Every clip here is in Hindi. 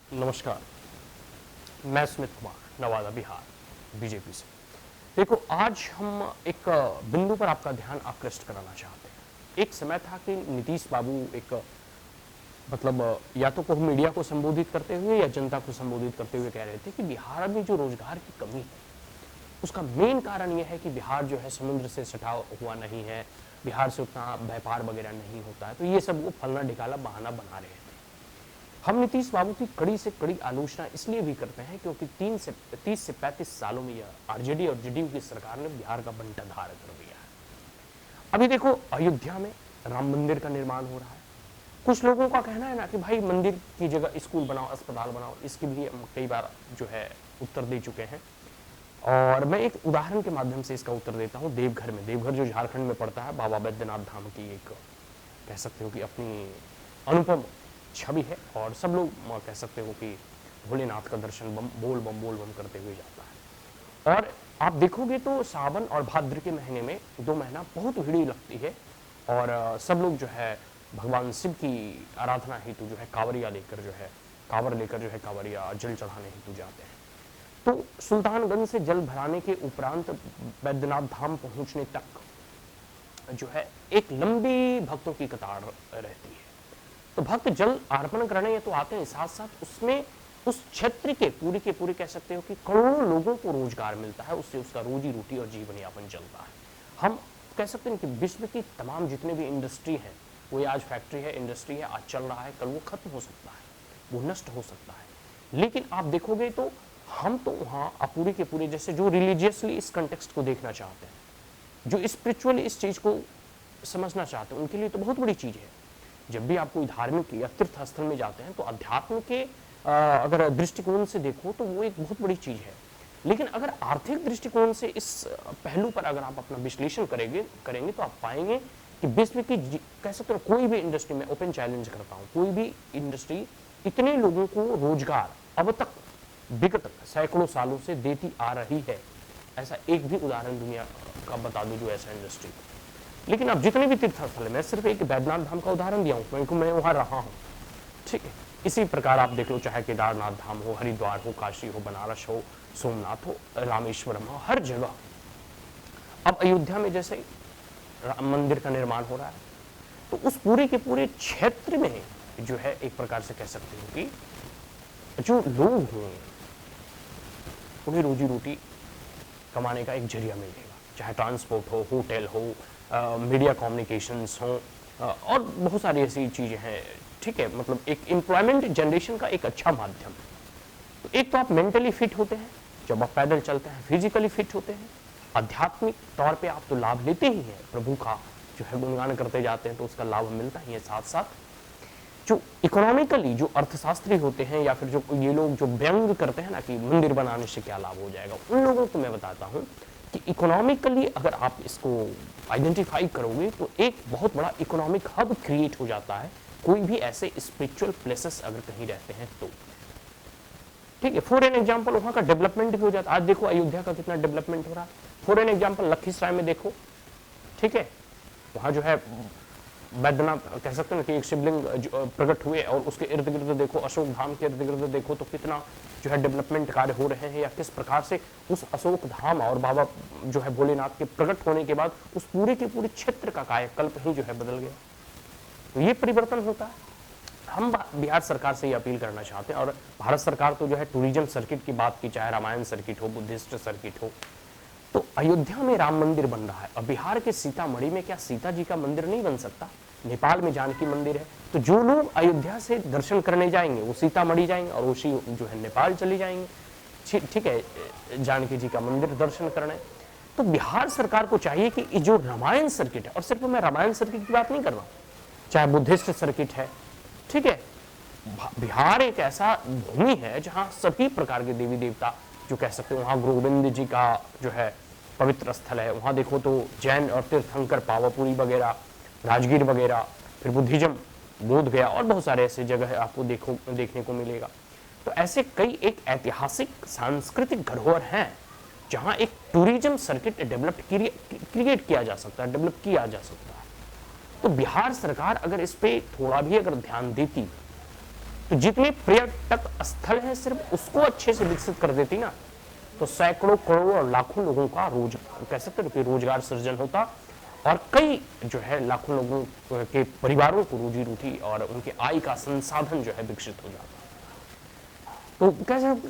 नमस्कार, मैं स्मित कुमार नवादा बिहार बीजेपी से। देखो, आज हम एक बिंदु पर आपका ध्यान आकृष्ट कराना चाहते हैं। एक समय था कि नीतीश बाबू एक या तो मीडिया को संबोधित करते हुए या जनता को संबोधित करते हुए कह रहे थे कि बिहार में जो रोजगार की कमी है उसका मेन कारण यह है कि बिहार जो है समुद्र से सटा हुआ नहीं है, बिहार से उतना व्यापार वगैरह नहीं होता है। तो ये सब वो फलना ढिकाला बहाना बना रहे थे। हम नीतीश बाबू की कड़ी से कड़ी आलोचना इसलिए भी करते हैं क्योंकि 30 से 35 सालों में यह आरजेडी और जेडीयू की सरकार ने बिहार का बंटाधार कर दिया है। अभी देखो, अयोध्या में राम मंदिर का निर्माण हो रहा है। कुछ लोगों का कहना है ना कि भाई मंदिर की जगह स्कूल बनाओ, अस्पताल बनाओ। इसकी भी हम कई बार जो है उत्तर दे चुके हैं और मैं एक उदाहरण के माध्यम से इसका उत्तर देता हूँ। देवघर में, देवघर जो झारखंड में पड़ता है, बाबा बैद्यनाथ धाम की एक कह सकते हो कि अपनी अनुपम छवि है और सब लोग कह सकते हो कि भोलेनाथ का दर्शन बोल बम करते हुए जाता है। और आप देखोगे तो सावन और भाद्र के महीने में 2 महीना बहुत भीड़ लगती है और सब लोग जो है भगवान शिव की आराधना हेतु जो है कांवरिया लेकर जो है कांवरिया जल चढ़ाने हेतु जाते हैं। तो सुल्तानगंज से जल भराने के उपरांत बैद्यनाथ धाम पहुंचने तक जो है एक लंबी भक्तों की कतार रहती है। तो भक्त जल अर्पण करने तो आते हैं, साथ साथ उसमें उस क्षेत्र के पूरे कह सकते हो कि करोड़ों लोगों को रोजगार मिलता है, उससे उसका रोजी रोटी और जीवन यापन चलता है। हम कह सकते हैं कि विश्व की तमाम जितने भी इंडस्ट्री है, वो आज फैक्ट्री है, इंडस्ट्री है, आज चल रहा है, कल वो खत्म हो सकता है, वो नष्ट हो सकता है। लेकिन आप देखोगे तो हम तो वहाँ पूरे के पूरे जैसे जो रिलीजियसली इस कंटेक्स्ट को देखना चाहते हैं, जो स्पिरिचुअली इस चीज को समझना चाहते हैं, उनके लिए तो बहुत बड़ी चीज है। जब भी आप कोई धार्मिक या तीर्थ स्थल में जाते हैं तो अध्यात्म के अगर दृष्टिकोण से देखो तो वो एक बहुत बड़ी चीज है। लेकिन अगर आर्थिक दृष्टिकोण से इस पहलू पर अगर आप अपना विश्लेषण करेंगे तो आप पाएंगे कि विश्व की कह सकते हो कोई भी इंडस्ट्री में, ओपन चैलेंज करता हूँ, कोई भी इंडस्ट्री इतने लोगों को रोजगार अब तक विगत सैकड़ों सालों से देती आ रही है, ऐसा एक भी उदाहरण दुनिया का बता दो जो ऐसा इंडस्ट्री। लेकिन अब जितने भी तीर्थ स्थल है, मैं सिर्फ एक बैद्यनाथ धाम का उदाहरण दिया हूँ क्योंकि मैं वहां रहा हूँ, ठीक है। इसी प्रकार आप देख लो, चाहे केदारनाथ धाम हो, हरिद्वार हो, काशी हो, बनारस हो, सोमनाथ हो, रामेश्वरम हो, हर जगह अब अयोध्या में जैसे राम मंदिर का निर्माण हो रहा है, तो उस पूरे के पूरे क्षेत्र में जो है एक प्रकार से कह सकते हो कि जो लोग होंगे उन्हें रोजी रोटी कमाने का एक जरिया मिलेगा, चाहे ट्रांसपोर्ट हो, होटल हो, मीडिया कम्युनिकेशंस हो और बहुत सारी ऐसी चीजें हैं, ठीक है। मतलब एक एम्प्लॉयमेंट जनरेशन का एक अच्छा माध्यम। तो एक तो आप मेंटली फिट होते हैं जब आप पैदल चलते हैं, फिजिकली फिट होते हैं, आध्यात्मिक तौर पे आप तो लाभ लेते ही हैं, प्रभु का जो है गुणगान करते जाते हैं तो उसका लाभ मिलता ही है। साथ साथ जो इकोनॉमिकली जो अर्थशास्त्री होते हैं या फिर जो ये लोग जो व्यंग करते हैं ना कि मंदिर बनाने से क्या लाभ हो जाएगा, उन लोगों को मैं बताता हूँ कि इकोनॉमिकली अगर आप इसको आइडेंटिफाई करोगे तो एक बहुत बड़ा इकोनॉमिक हब क्रिएट हो जाता है कोई भी ऐसे स्पिरिचुअल प्लेसेस अगर कहीं रहते हैं तो, ठीक है। फॉर एन एग्जांपल वहां का डेवलपमेंट भी हो जाता है। आज देखो अयोध्या का कितना डेवलपमेंट हो रहा है। फॉर एन एग्जांपल लखीसराय में देखो, ठीक है, वहां जो है बैद्यनाथ कह सकते हैं कि एक शिवलिंग प्रकट हुए और उसके इर्द गिर्द देखो, अशोक धाम के इर्द गिर्द देखो तो कितना जो है डेवलपमेंट कार्य हो रहे हैं, या किस प्रकार से उस अशोक धाम और बाबा जो है भोलेनाथ के प्रकट होने के बाद उस पूरे के पूरे क्षेत्र का कायाकल्प ही जो है बदल गया। तो ये परिवर्तन होता है। हम बिहार सरकार से ये अपील करना चाहते हैं और भारत सरकार तो जो है टूरिज्म सर्किट की बात की, चाहे रामायण सर्किट हो, बुद्धिस्ट सर्किट हो, तो अयोध्या में राम मंदिर बन रहा है और बिहार के सीतामढ़ी में क्या सीता जी का मंदिर नहीं बन सकता? नेपाल में जानकी मंदिर है, तो जो लोग अयोध्या से दर्शन करने जाएंगे वो सीतामढ़ी जाएंगे और उसी जो है नेपाल चले जाएंगे, ठीक है, जानकी जी का मंदिर दर्शन करने। तो बिहार सरकार को चाहिए कि जो रामायण सर्किट है, और सिर्फ मैं रामायण सर्किट की बात नहीं कर रहा हूं, चाहे बुद्धिस्ट सर्किट है, ठीक है, बिहार एक ऐसा भूमि है जहां सभी प्रकार के देवी देवता जो कह सकते हैं, वहां गोविंद जी का जो है पवित्र स्थल है, वहां देखो तो जैन और तीर्थंकर पावापुरी वगैरह, राजगीर वगैरह, फिर बुद्धिज्म बोध गया और बहुत सारे ऐसे जगह आपको देखने को मिलेगा। तो ऐसे कई एक ऐतिहासिक सांस्कृतिक धरोहर हैं जहां एक टूरिज्म सर्किट डेवलप क्रिएट किया जा सकता है, डेवलप किया जा सकता है। तो बिहार सरकार अगर इस पे थोड़ा भी अगर ध्यान देती तो जितने पर्यटक स्थल हैं सिर्फ उसको अच्छे से विकसित कर देती ना, तो सैकड़ों करोड़ों और लाखों लोगों का कह सकते हैं कि रोजगार सृजन होता और कई जो है लाखों लोगों के परिवारों को रोजी रोटी और उनके आय का संसाधन जो है विकसित हो जाता। तो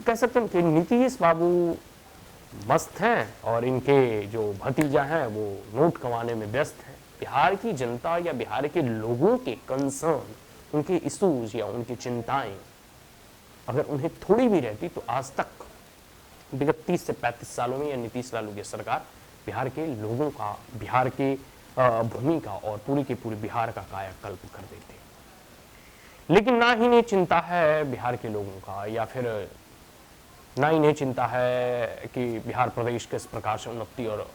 कह सकते हैं कि नीतीश बाबू मस्त हैं और इनके जो भतीजा हैं वो नोट कमाने में व्यस्त हैं। बिहार की जनता या बिहार के लोगों के कंसर्न, उनके इश्यूज या उनकी चिंताएं अगर उन्हें थोड़ी भी रहती तो आज तक विगत 30 से 35 सालों में या नीतीश लालू की सरकार बिहार के लोगों का, बिहार के भूमि का और पूरी के पूरे बिहार का कायाकल्प कर देते। लेकिन ना ही इन्हें चिंता है बिहार के लोगों का, या फिर ना इन्हें चिंता है कि बिहार प्रदेश किस प्रकार से उन्नति और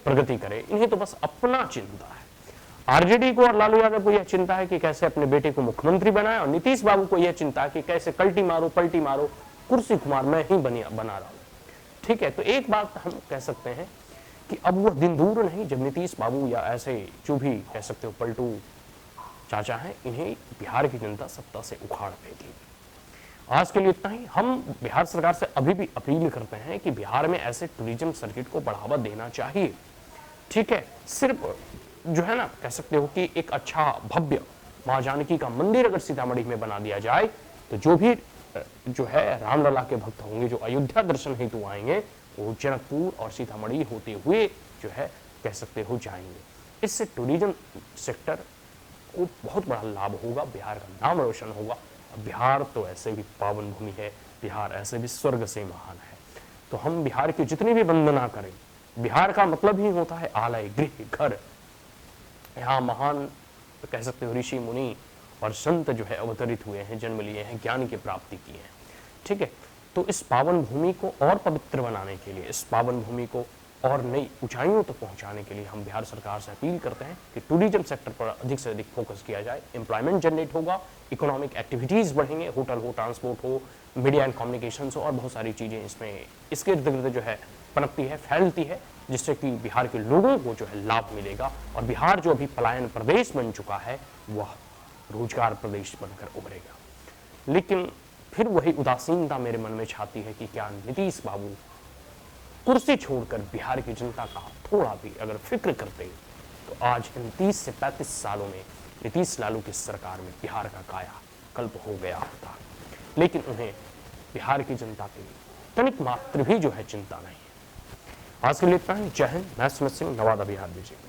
प्रगति करे। इन्हें तो बस अपना चिंता है। आरजेडी को और लालू यादव को यह चिंता है कि कैसे अपने बेटे को मुख्यमंत्री बनाए, और नीतीश बाबू को यह चिंता है कि कैसे कल्टी मारो पलटी मारो, कुर्सी कुमार मैं ही बना रहा हूं। ठीक है, तो एक बात हम कह सकते हैं कि अब वह दिन दूर नहीं जब नीतीश बाबू या ऐसे जो भी कह सकते हो पलटू चाचा हैं, इन्हें बिहार की जनता सत्ता से उखाड़ फेंकेगी। आज के लिए इतना ही। हम बिहार सरकार से अभी भी अपील करते हैं कि बिहार में ऐसे टूरिज्म सर्किट को बढ़ावा देना चाहिए। ठीक है, सिर्फ जो है ना कह सकते हो कि एक अच्छा भव्य मां जानकी का मंदिर अगर सीतामढ़ी में बना दिया जाए तो जो भी जो है रामलला के भक्त होंगे, जो अयोध्या दर्शन हेतु आएंगे, वो जनकपुर और सीतामढ़ी होते हुए जो है कह सकते हो जाएंगे। इससे टूरिज्म सेक्टर को बहुत बड़ा लाभ होगा, बिहार का नाम रोशन होगा। बिहार तो ऐसे भी पावन भूमि है, बिहार ऐसे भी स्वर्ग से महान है। तो हम बिहार की जितनी भी वंदना करें, बिहार का मतलब ही होता है आलय, गृह, घर। यहाँ महान कह सकते हो ऋषि मुनि और संत जो है अवतरित हुए हैं, जन्म लिए हैं, ज्ञान की प्राप्ति की है। ठीक है, तो इस पावन भूमि को और पवित्र बनाने के लिए, इस पावन भूमि को और नई ऊंचाइयों तक पहुंचाने के लिए हम बिहार सरकार से अपील करते हैं कि टूरिज्म सेक्टर पर अधिक से अधिक फोकस किया जाए। एम्प्लॉयमेंट जनरेट होगा, इकोनॉमिक एक्टिविटीज बढ़ेंगे, होटल हो, ट्रांसपोर्ट हो, मीडिया एंड कम्युनिकेशन हो, और बहुत सारी चीजें इसमें इसके इर्द गिर्द जो है पनपती है, फैलती है, जिससे कि बिहार के लोगों को जो है लाभ मिलेगा। और बिहार जो अभी पलायन प्रदेश बन चुका है वह रोजगार प्रदेश बनकर उभरेगा। लेकिन फिर वही उदासीनता मेरे मन में छाती है कि क्या नीतीश बाबू कुर्सी छोड़कर बिहार की जनता का थोड़ा भी अगर फिक्र करते तो आज इन 30 से 35 सालों में नीतीश लालू की सरकार में बिहार का काया कल्प हो गया होता। लेकिन उन्हें बिहार की जनता के लिए तनिक मात्र भी जो है चिंता नहीं है। आज के लिए इतना ही। जय हिंद। मैं सुमित सिंह, नवादा, बिहार बीजेपी।